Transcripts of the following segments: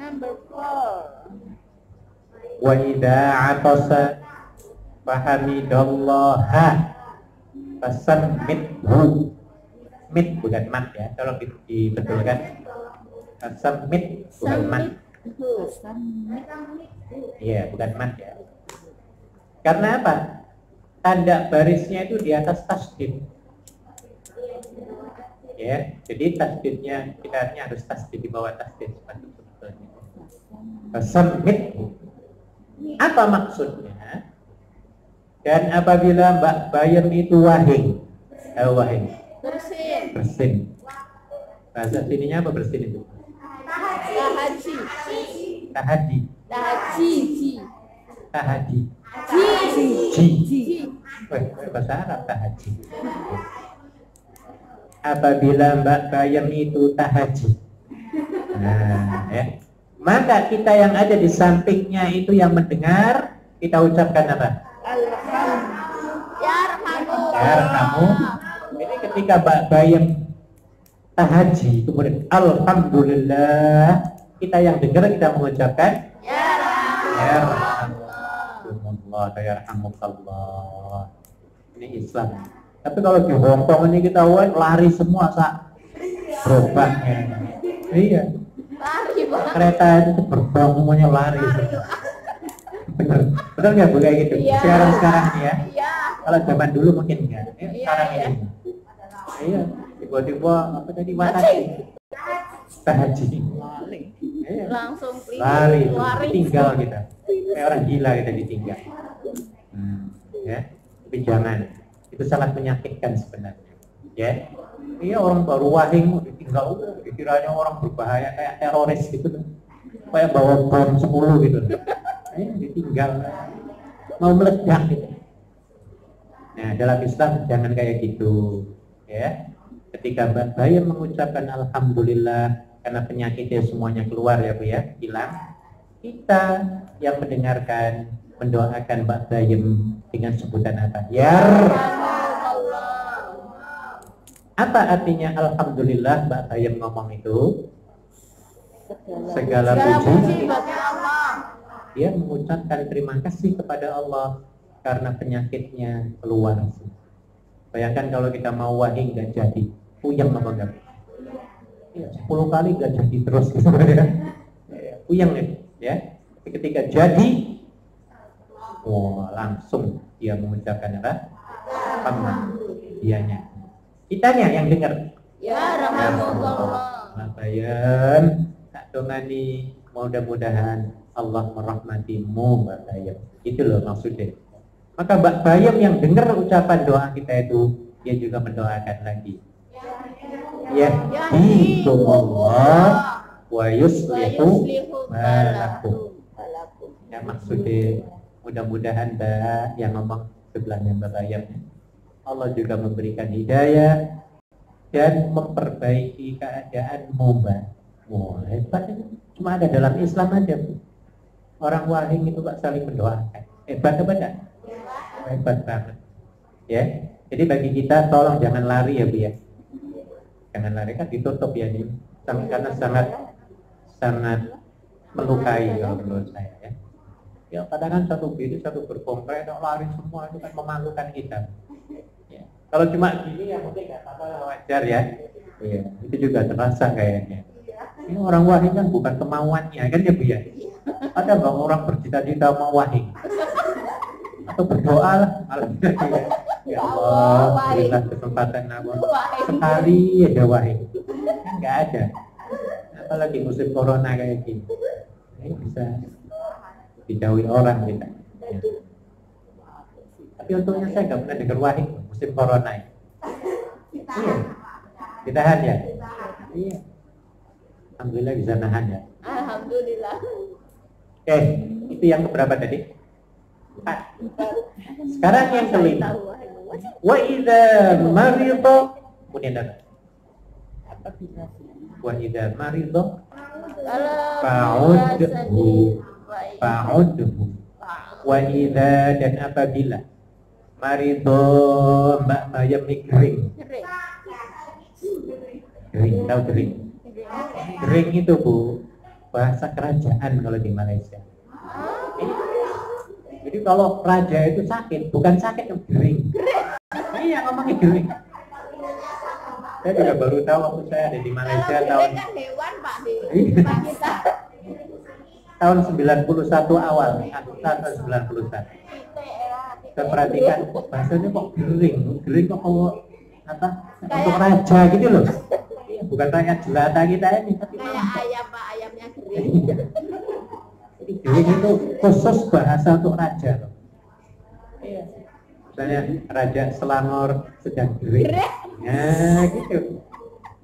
number 4. Wa idza atasa fahamidallaha fasammidhu. Mit bukan mat ya, tolong dibetulkan. Fasammid bukan mat. Iya, bukan mat ya. Karena apa? Tanda barisnya itu di atas tasdid. Ya, jadi tasdidnya kita harus tasdid di bawah tasdid seperti itu. Fasammidhu. Apa maksudnya? Dan apabila Mbak Bayem itu wahing, wahing, bersin. Bahasa sininya apa bersin itu? Tahaji. Tahadi. Tahaji. Tahadi. Ji. Bahasa Arab tahaji. Apabila Mbak Bayem itu tahaji, nah, ya, maka kita yang ada di sampingnya itu yang mendengar, kita ucapkan apa? Yarhamu. Jadi ketika Mbak Bayem tahaji, kemudian alhamdulillah, kita yang dengar kita mengucapkan yarhamullah, yarhamukallah. Ini Islam. Tapi kalau di Hongkong ini kita lari semua sak gerobaknya. Iya. Lari banget. Kereta itu terbang semuanya lari semua. Betul nggak Bu kayak gitu? Iya. Sekarang ya. Iya. Kalau zaman dulu mungkin enggak. Sekarang Iya. ini. Iya. Tiba-tiba apa tadi mana sih? Tahaji. Iya. Langsung Lari, tinggal kita. Kayak orang gila kita ditinggal. Ya. Tapi jangan. Itu sangat menyakitkan sebenarnya. Ya. Iya, orang baru wahing ditinggal, dikiranya orang berbahaya kayak teroris gitu, kayak bawa bom 10 gitu, ditinggal, mau meledak gitu. Nah, dalam Islam jangan kayak gitu, ya. Ketika Mbak Bayem mengucapkan alhamdulillah karena penyakitnya semuanya keluar ya Bu ya, hilang, kita yang mendengarkan mendoakan Mbak Bayem dengan sebutan apa? Apa artinya alhamdulillah Mbak Bayem ngomong itu? Segala puji bagi Allah. Dia mengucapkan terima kasih kepada Allah karena penyakitnya keluar. Bayangkan kalau kita mau wahing nggak jadi, puyeng apa enggak? Ya, 10 kali nggak jadi terus gitu ya. Puyeng ya. Tapi ketika jadi, langsung dia mengucapkan apa? Dianya. Kitanya yang dengar. Ya rahmatullah. Mbak Bayem, tak dongani, mudah-mudahan Allah merahmatimu Mbak Bayem. Itu loh maksudnya. Maka Mbak Bayem yang dengar ucapan doa kita itu, dia juga mendoakan lagi. Yahdikumullah wa yuslihu balakum. Ya maksudnya mudah-mudahan Mbak yang ngomong sebelahnya Mbak Bayem, Allah juga memberikan hidayah dan memperbaiki keadaanmu Mbak. Wah, hebat itu. Cuma ada dalam Islam aja Bu. Orang wahing itu Pak saling mendoakan. Hebat apa enggak? Hebat banget. Ya. Jadi bagi kita tolong jangan lari ya Bu ya. Jangan lari, kan ditutup ya ini. Karena sangat melukai kalau menurut saya ya. Ya kadang kan satu biru satu berkompres lari semua itu kan memalukan kita. Ya. Kalau cuma gini ya mungkin nggak apa-apa, wajar ya. Iya, itu juga terasa kayaknya. Ini orang wahing kan bukan kemauannya kan ya Bu ya. Ada nggak orang bercita-cita mau wahing? Atau berdoa lah malam ya. Ya Allah, berilah kesempatan aku sekali aja wahing. Kan nggak ada. Apalagi musim corona kayak gini. Ini bisa dijauhi orang kita. Ya. Tapi untungnya saya nggak pernah dengar wahing musim corona ini. Iya, ditahan ya. Iya, alhamdulillah bisa nahan ya. Alhamdulillah. Oke, itu yang keberapa tadi? 4. Sekarang yang kelima. Wa idza maridha, kemudian apa? Wa idza maridha fa'udhu. Wa idza dan apabila maridha Mbak Bayem ini kering. Kering, tahu kering? Kering itu Bu, bahasa kerajaan kalau di Malaysia. Jadi kalau raja itu sakit, bukan sakit yang gering. Iya, ngomongnya gering. Saya juga baru tahu waktu saya ada di Malaysia tahun kan hewan Pak di tempat kita. tahun 91 awal, tahun 91. Saya perhatikan bahasanya kok gering kok apa untuk raja gitu loh. Iya, bukan rakyat jelata kita ini, tapi Kayak ayam Pak, ayamnya gering. jadi gering itu khusus bahasa untuk raja loh. Iya. Misalnya Raja Selangor sedang gering. Ya gitu.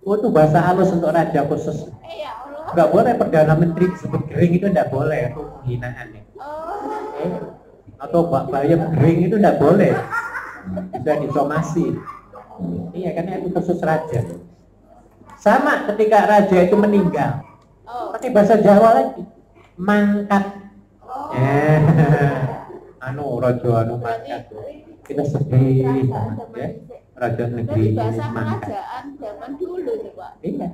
Oh, itu bahasa halus untuk raja khusus. Ya Allah. Nggak boleh Perdana Menteri disebut gering, itu nggak boleh, itu penghinaan ya. Atau Pak Bayam gering itu nggak boleh, bisa disomasi. Iya, karena itu khusus raja. Sama ketika raja itu meninggal, pakai bahasa Jawa lagi, mangkat. Rojo mangkat. Kita sedih banget ya. Raja negeri ini bahasa mangkat. kerajaan zaman dulu tuh Pak. Iya.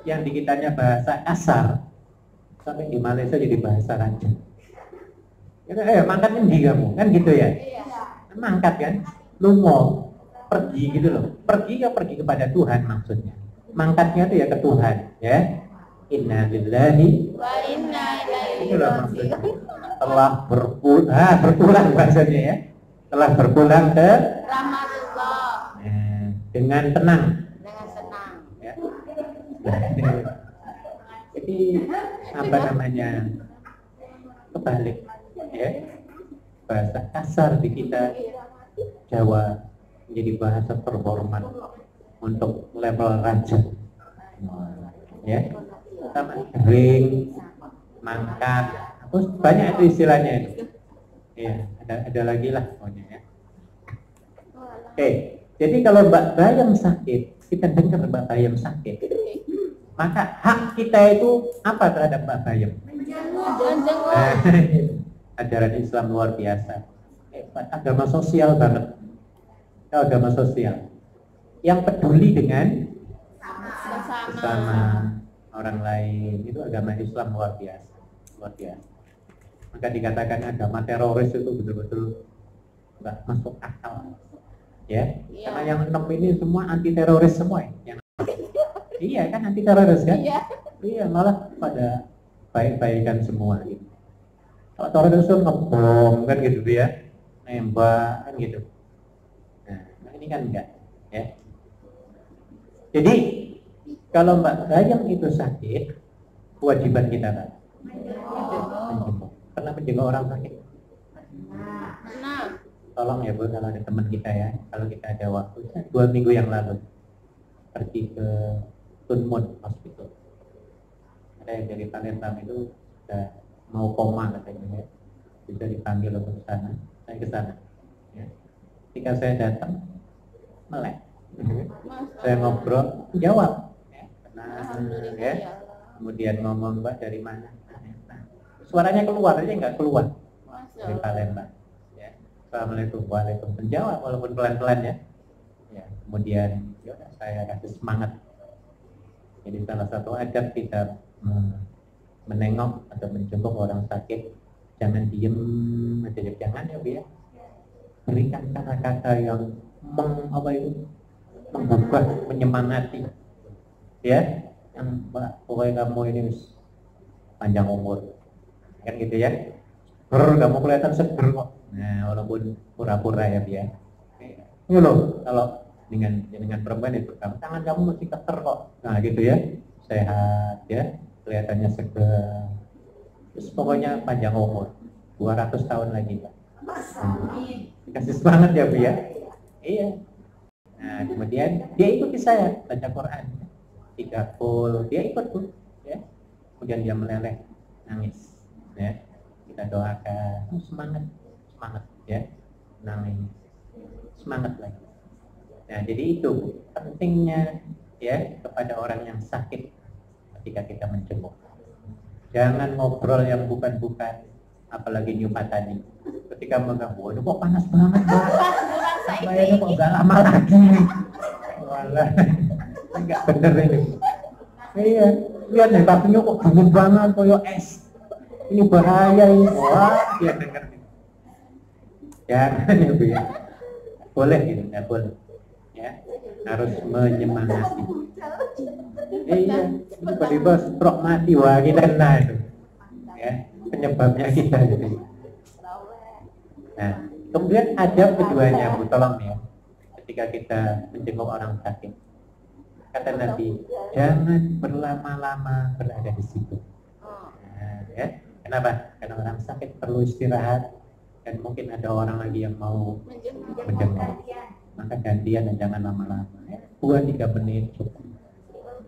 Yang di kitanya bahasa kasar, sampai di Malaysia jadi bahasa raja. Ya, mangkat endi kamu, kan gitu ya? Iya. Mangkat kan, lungo, pergi gitu loh. Pergi kepada Tuhan maksudnya. Mangkatnya itu ya ke Tuhan, ya. Inna lillahi Wa inna ilaihi itulah maksudnya. raji'un. Telah berpulang bahasanya ya. Telah berpulang ke Rahmatullah dengan tenang. dengan senang. Ya. Jadi apa namanya? Kebalik. Ya, bahasa kasar di kita Jawa menjadi bahasa terhormat untuk level raja. Ya, sama gering, mangkat, terus banyak itu istilahnya itu. Ya, ada lagi lah pokoknya ya. Oke, jadi kalau Mbak Bayam sakit, kita dengar Mbak Bayam sakit, maka hak kita itu apa terhadap Mbak Bayam? Ajaran Islam luar biasa, agama sosial banget, agama sosial yang peduli dengan sesama orang lain, itu agama Islam luar biasa, luar biasa. Maka dikatakan agama teroris itu betul-betul nggak masuk akal, ya. Karena yang 6 ini semua anti teroris semua, yang iya kan anti teroris kan? Iya, malah pada baik-baikan semua gitu. Kalau teroris itu ngebom kan gitu ya, nembak kan gitu. Nah ini kan enggak ya. Jadi kalau Mbak Bayam itu sakit, kewajiban kita kan menjenguk. Pernah menjenguk orang sakit? Tolong ya Bu, kalau ada teman kita ya, kalau kita ada waktu, 2 minggu yang lalu pergi ke Tunmut Hospital. Ada yang dari Palembang itu sudah mau koma katanya ya, bisa dipanggil untuk sana. Saya ke sana ya. Ketika saya datang melek, saya ngobrol, jawab ya, tenang ya. Kemudian ngomong, Mbak dari mana? Nah, suaranya keluar aja nggak keluar dari Palembang ya. Assalamualaikum, waalaikumsalam, jawab walaupun pelan-pelan ya. Ya, kemudian yaudah, saya kasih semangat. Jadi salah satu adab kita menengok atau menjenguk orang sakit, jangan diem aja, jangan ya Bu ya. Berikan kata-kata yang menggugah, menyemangati ya. Yang Mbak, pokoknya kamu ini panjang umur kan gitu ya. Kamu kelihatan seger kok. Nah, walaupun pura-pura ya dia. Ini loh, kalau dengan perempuan itu, tangan kamu masih keker kok. Nah gitu ya, sehat ya, kelihatannya segar. Terus pokoknya panjang umur, 200 tahun lagi Pak. Kasih semangat ya Bu ya. Iya. Nah kemudian dia ikuti saya baca Quran 30, dia ikut Bu ya. Kemudian dia meleleh nangis ya. Kita doakan, semangat ya, nangis, semangat lagi. Nah jadi itu pentingnya ya kepada orang yang sakit ketika kita menjenguk. Jangan ngobrol yang bukan-bukan, apalagi nyupatani. Ketika mengganggu, waduh kok panas banget Mbak, ini kok gak lama lagi. Walah, nggak bener ini. Iya, lihat nih kakinya kok dingin banget kayak es, ini bahaya ini. Wah, dia dengar nih. Jangan ya Bu ya, boleh gitu, nggak boleh ya, harus menyemangati. Iya, itu tiba-tiba stroke mati, wah kita kena itu ya, penyebabnya kita jadi. Nah, kemudian adab keduanya Bu, tolong ya, ketika kita menjenguk orang sakit, kata Nabi, jangan berlama-lama berada di situ. Nah, ya, kenapa? Karena orang sakit perlu istirahat dan mungkin ada orang lagi yang mau menjenguk, maka gantian dan jangan lama-lama. 2-3 menit cukup.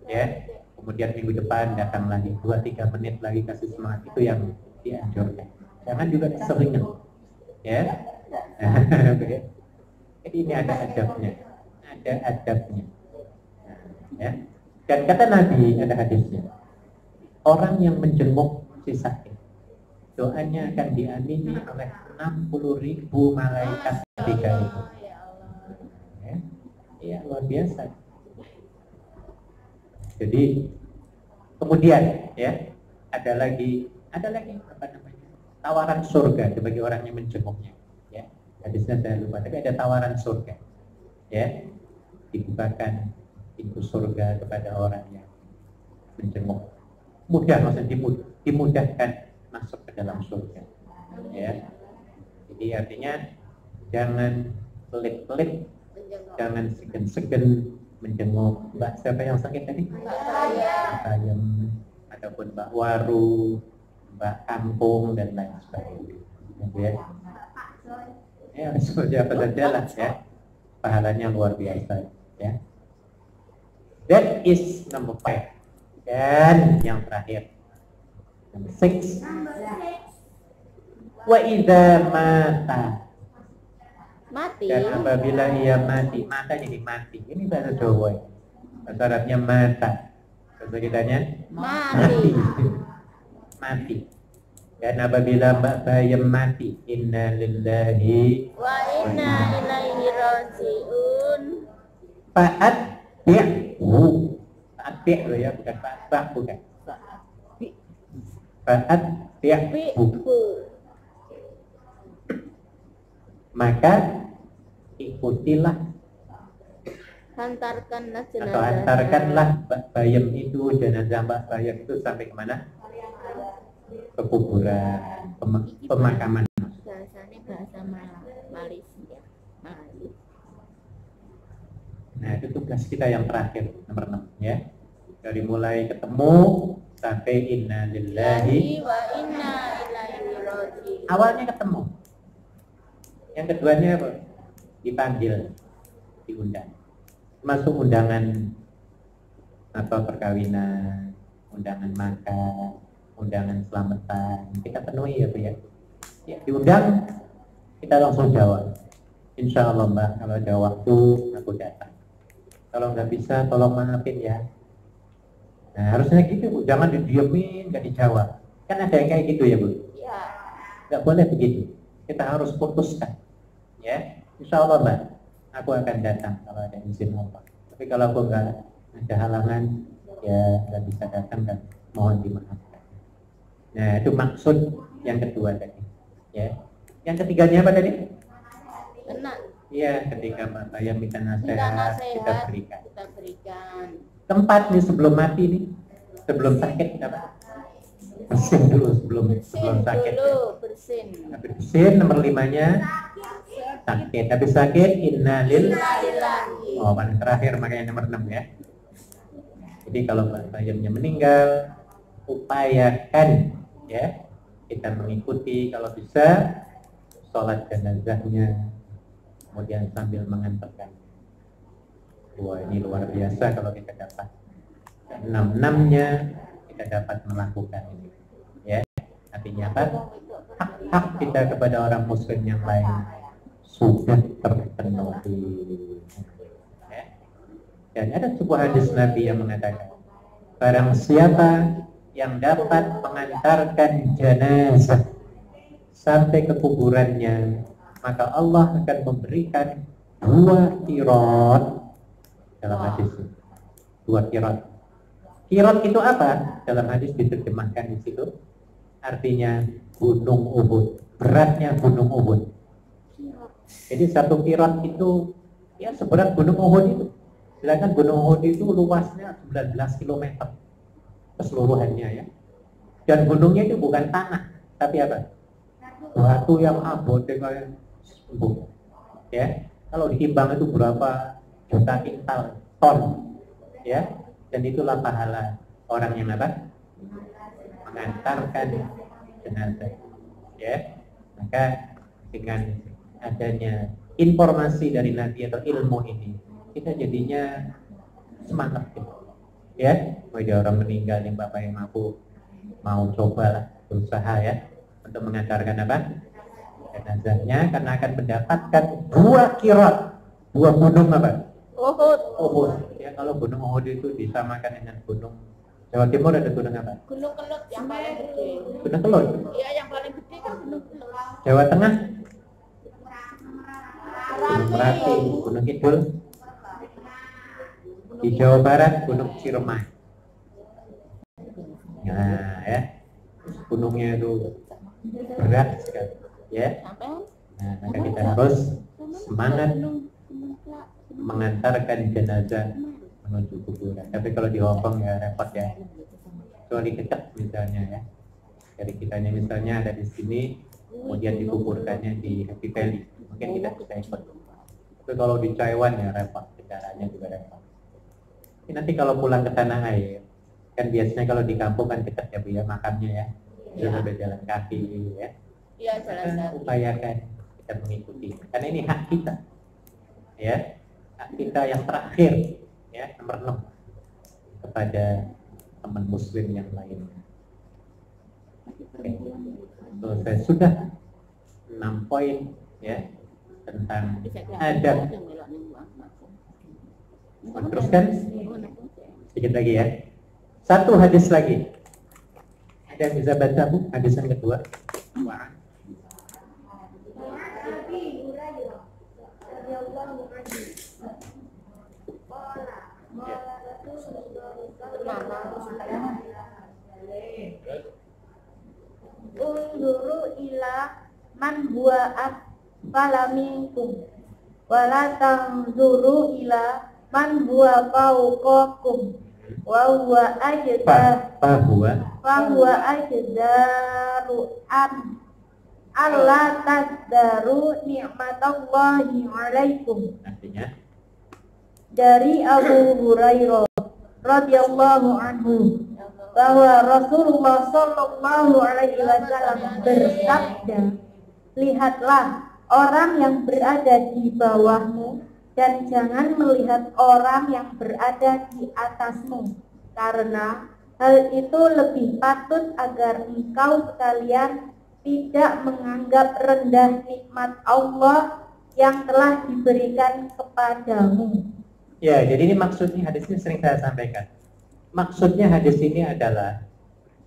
Ya, kemudian minggu depan datang lagi 2-3 menit lagi, kasih semangat, itu yang dianjurkan. Jangan juga seringan, ya. Jadi ini ada adabnya, ya. Dan kata Nabi, ada hadisnya, orang yang menjenguk si sakit, doanya akan diamini oleh 60.000 malaikat ketika itu. Ya, iya, luar biasa. Jadi kemudian ya ada lagi apa namanya, tawaran surga bagi orang yang menjenguknya. Ya, hadisnya saya lupa, tapi ada tawaran surga. Ya, dibukakan pintu surga kepada orang yang menjenguk. Mudah, maksudnya dimudahkan masuk ke dalam surga. Ya, jadi artinya jangan pelit-pelit, jangan segan-segan menjenguk Mbak siapa yang sakit tadi? Mbak Ayam, ataupun Mbak Waru, Mbak Kampung dan lain sebagainya. Ya, seperti apa saja lah ya, pahalanya luar biasa ya. That is number 5. Dan yang terakhir, number 6. Wa idza mata, mati. Dan apabila ia mati, mata jadi mati. Ini bahasa Jawa. Bahasa Arabnya mata. Bahasa kitanya Mati. Mati. Dan apabila Mbak Bayem mati, inna lillahi Wa inna ilaihi rajiun. Fa'at bi'hu. Fa'at bi'hu ya, bukan fa'at bah, bukan. Fa'at bi'hu. Maka ikutilah, hantarkanlah Mbak Bayem itu, jenazah Mbak Bayem itu sampai kemana? Ke kuburan, pemakaman. Bahasanya bahasa Malaysia. Nah, itu tugas kita yang terakhir, nomor 6 ya. Dari mulai ketemu sampai inna lillahi wa inna ilaihi rajiun. Awalnya ketemu. Yang keduanya apa? Dipanggil, diundang. Masuk undangan apa, perkawinan, undangan makan, undangan selamatan, kita penuhi ya Bu ya. Ya, diundang kita langsung jawab. Insya Allah Mbak, kalau ada waktu aku datang. Kalau nggak bisa tolong maafin ya. Nah, harusnya gitu Bu, jangan didiemin, nggak dijawab. Kan ada yang kayak gitu ya Bu. Ya. Nggak boleh begitu. Kita harus putuskan. Ya, insya Allah Mbak, aku akan datang kalau ada izin Allah. Tapi kalau aku nggak ada halangan, ya nggak bisa datang dan mohon dimaafkan. Nah, itu maksud yang kedua tadi. Ya, yang ketiganya apa tadi? Benar. Iya, ketika Mbak Bayam minta nasihat, kita berikan. Tempat nih sebelum mati nih, sebelum sakit apa? Bersin dulu sebelum sakit. Bersin. Nomor 5-nya sakit. Habis sakit innalillahi. Oh, paling terakhir makanya nomor 6 ya. Jadi kalau Mbak Bayamnya meninggal, upayakan ya kita mengikuti kalau bisa sholat jenazahnya, kemudian sambil mengantarkan. Wah, ini luar biasa kalau kita dapat 6-6-nya kita dapat melakukan ini ya. Artinya apa? Hak kita kepada orang muslim yang lain sudah terpenuhi ya. Dan ada sebuah hadis Nabi yang mengatakan, barang siapa yang dapat mengantarkan jenazah sampai ke kuburannya, maka Allah akan memberikan 2 qirat dalam hadis. 2 qirat. Kirot itu apa? Dalam hadis diterjemahkan di situ. Artinya gunung Uhud. Beratnya gunung Uhud. Jadi satu kirot itu ya seberat gunung Uhud itu. Sedangkan gunung Uhud itu luasnya 19 km keseluruhannya ya. Dan gunungnya itu bukan tanah, tapi apa? Batu yang abote kayak embung. Ya. Kalau ditimbang itu berapa juta kintal ton. Ya. Dan itulah pahala orang yang apa? Mengantarkan jenazah. Ya. Maka dengan adanya informasi dari Nabi atau ilmu ini, kita jadinya semangat gitu. Ya, ada orang meninggal yang bapak yang mampu mau cobalah berusaha ya untuk mengantarkan apa? Jenazahnya, karena akan mendapatkan 2 kirot, 2 gunung apa? Uhud. Uhud. Ya, kalau gunung Uhud itu disamakan dengan gunung Jawa Timur, ada gunung apa? Gunung Kelut yang paling gede. Gunung Kelut. Iya, yang paling gede kan Gunung Kelut. Jawa Tengah? Gunung Merapi. Gunung Kidul? Di Jawa Barat Gunung Ciremai. Nah ya, gunungnya itu berat sekali ya. Nah, maka kita harus semangat mengantarkan jenazah menuju kuburan. Tapi kalau di Hongkong ya repot ya. Kecuali dekat misalnya ya. Dari kitanya misalnya ada di sini, kemudian dikuburkannya di Happy Valley, mungkin kita bisa ikut. Tapi kalau di Taiwan ya repot, caranya juga repot. Nanti kalau pulang ke tanah air, kan biasanya kalau di kampung kan dekat ya Bu ya makamnya ya, sudah berjalan kaki ya. Iya, jalan kaki. Upayakan kita mengikuti, karena ini hak kita, ya, hak kita yang terakhir, ya, nomor 6 kepada teman Muslim yang lain. Oke. Saya sudah 6 poin ya tentang adab. Meneruskan sedikit lagi ya. 1 hadis lagi. Ada yang bisa baca Bu? Hadis yang kedua. Wah. Unduru ila man huwa asfala minkum wala tanzuru ila man huwa fawqakum wa huwa ajdaru an alla tazdaru ni'matallahi 'alaikum. Artinya Dari Abu Hurairah radhiyallahu anhu bahwa Rasulullah sallallahu alaihi wasallam bersabda, lihatlah orang yang berada di bawahmu dan jangan melihat orang yang berada di atasmu, karena hal itu lebih patut agar engkau sekalian tidak menganggap rendah nikmat Allah yang telah diberikan kepadamu. ya, jadi ini maksudnya hadis ini sering saya sampaikan. Maksudnya hadis ini adalah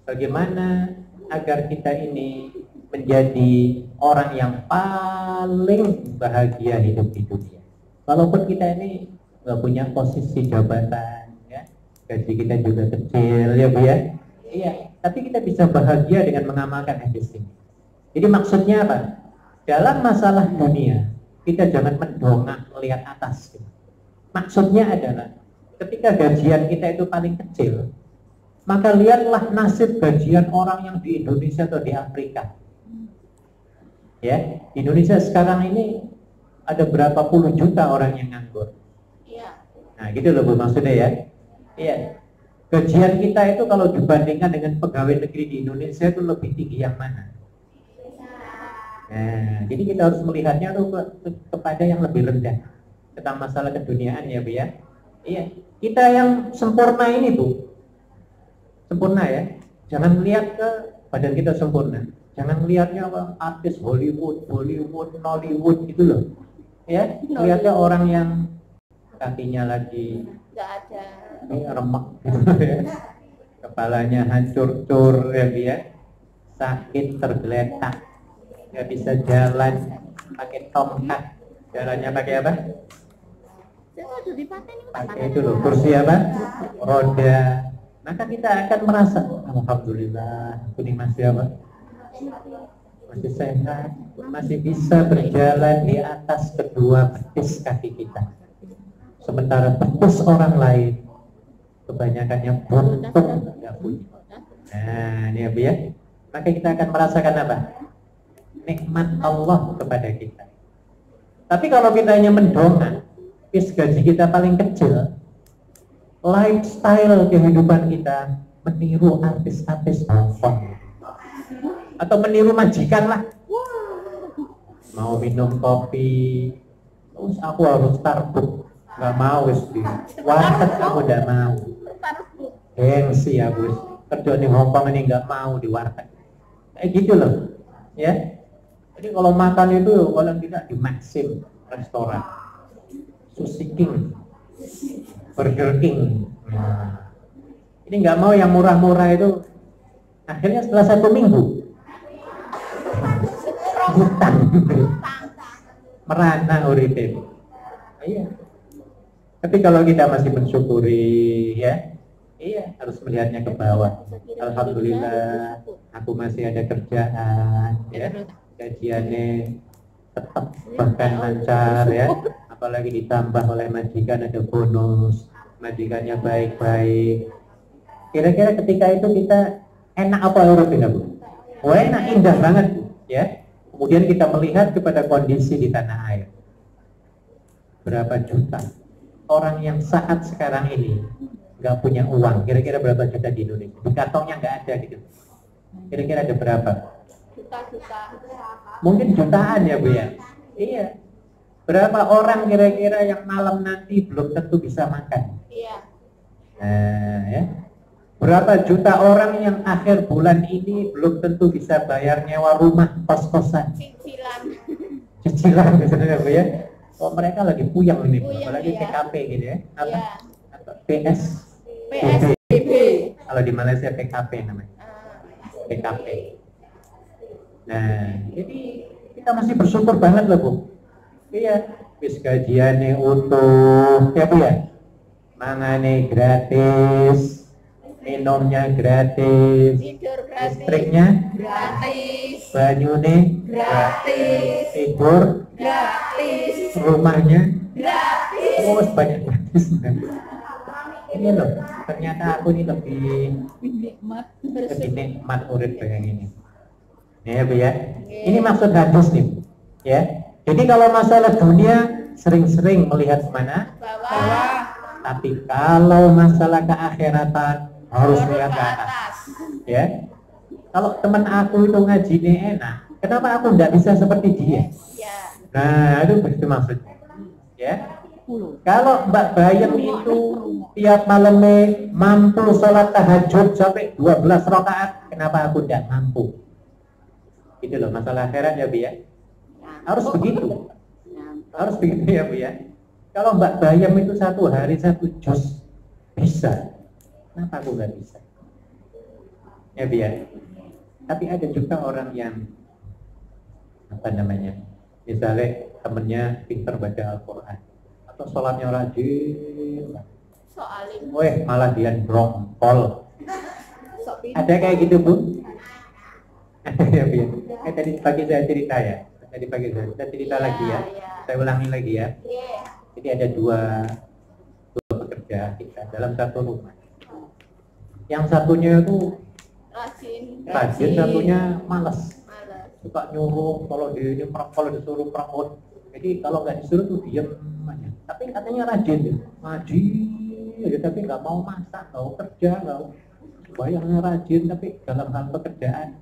bagaimana agar kita ini menjadi orang yang paling bahagia hidup di dunia. Walaupun kita ini nggak punya posisi jabatan, ya, gaji kita juga kecil, ya Bu ya. Iya, tapi kita bisa bahagia dengan mengamalkan hadis ini. Jadi maksudnya apa? Dalam masalah dunia, kita jangan mendongak melihat atas. Maksudnya adalah ketika gajian kita itu paling kecil, maka lihatlah nasib gajian orang yang di Indonesia atau di Afrika. Ya, di Indonesia sekarang ini ada berapa puluh juta orang yang nganggur. Iya. Nah, gitu loh Bu maksudnya ya. Iya. Gajian kita itu kalau dibandingkan dengan pegawai negeri di Indonesia itu lebih tinggi yang mana? Nah, jadi kita harus melihatnya tuh kepada yang lebih rendah tentang masalah keduniaan ya Bu ya. Iya, kita yang sempurna ini Bu, sempurna ya. Jangan lihat ke badan kita sempurna. Jangan lihatnya apa artis Hollywood, Nollywood gitu loh. Ya, lihatnya orang yang kakinya lagi Nggak ada. remek gitu ya. Kepalanya hancur-cur ya Bu ya. Sakit tergeletak. Nggak bisa jalan, pakai tongkat. Jalannya pakai apa? Saya dipakai nih, Pakai itu loh, kursi apa? Roda. maka kita akan merasa, alhamdulillah, aku ini masih apa? Masih sehat, masih bisa berjalan di atas kedua betis kaki kita. Sementara betis orang lain kebanyakannya buntung, nggak punya. Nah, ini ya Bu ya. Maka kita akan merasakan apa? Nikmat Allah kepada kita. Tapi kalau kita hanya mendongak, gaji kita paling kecil, lifestyle kehidupan kita meniru artis-artis Hongkong atau meniru majikan lah. Mau minum kopi, terus aku harus Starbucks, nggak mau di warteg, aku nggak mau. Gengsi aku kerja di Hongkong ini nggak mau di warteg. Kayak gitu loh, ya. Jadi kalau makan itu kalau tidak di Maxim restoran, Sushi King, Burger King. Nah, ini nggak mau yang murah-murah itu. Akhirnya setelah 1 minggu hutang, merana uripe. Iya. Tapi kalau kita masih mensyukuri, ya, iya harus melihatnya ke bawah. Alhamdulillah, aku masih ada kerjaan, ya, gajiannya tetap bahkan lancar, ya. Apalagi ditambah oleh majikan ada bonus, majikannya baik-baik. Kira-kira ketika itu kita enak apa Eropa, Bu? Oh, enak, indah banget, ya. Kemudian kita melihat kepada kondisi di tanah air. Berapa juta orang yang saat sekarang ini nggak punya uang, kira-kira berapa juta di Indonesia? Di kantongnya nggak ada gitu. Kira-kira ada berapa? Juta-juta. Mungkin jutaan ya Bu ya? Iya. Berapa orang kira-kira yang malam nanti belum tentu bisa makan? Iya. Nah, ya. Berapa juta orang yang akhir bulan ini belum tentu bisa bayar nyewa rumah, kos-kosan? Cicilan misalnya Bu ya. Oh, mereka lagi puyeng ini, apalagi ya. PKP gitu ya. Apa? Ya. Atau PSBB. Kalau di Malaysia PKP namanya. PKP. Nah, jadi kita masih bersyukur banget loh Bu. Iya, wis gajiannya utuh, ya Bu ya. Mangane gratis, minumnya gratis, listriknya gratis, banyune gratis, tidur gratis, rumahnya gratis, terus banyak gratis. Ini loh, ternyata aku ini lebih nikmat urip kayak gini. Ya Bu ya. Ini maksud hadis nih, ya. Jadi kalau masalah dunia sering-sering melihat kemana? Bawah. Tapi kalau masalah keakhiratan harus melihat ke atas. Ya. Kalau teman aku itu ngajinya enak, kenapa aku nggak bisa seperti dia? Nah, itu maksudnya. Ya. Kalau Mbak Bayem itu tiap malamnya mampu sholat tahajud sampai 12 rakaat, kenapa aku tidak mampu? Itu loh masalah akhirat ya Bu ya. Harus begitu. Harus begitu ya Bu ya. Kalau Mbak Bayem itu 1 hari 1 juz bisa, kenapa aku nggak bisa? Ya Bu ya. Tapi ada juga orang yang apa namanya, misalnya temennya pinter baca Al-Quran atau sholatnya rajin, malah dia brongkol. Ada kayak gitu Bu? Ya Bu ya. Tadi pagi saya cerita ya. Tadi pagi saya cerita lagi ya. Saya ulangi lagi ya. Jadi ada dua pekerja kita dalam satu rumah. Yang satunya itu rajin, satunya malas. Suka nyuruh, kalau dia nyuruh, kalau disuruh perangkut. Jadi kalau nggak disuruh tuh diem aja. Tapi katanya rajin ya, ngaji, ya, tapi nggak mau masak, nggak mau kerja, nggak mau. Bayangnya rajin, tapi dalam hal pekerjaan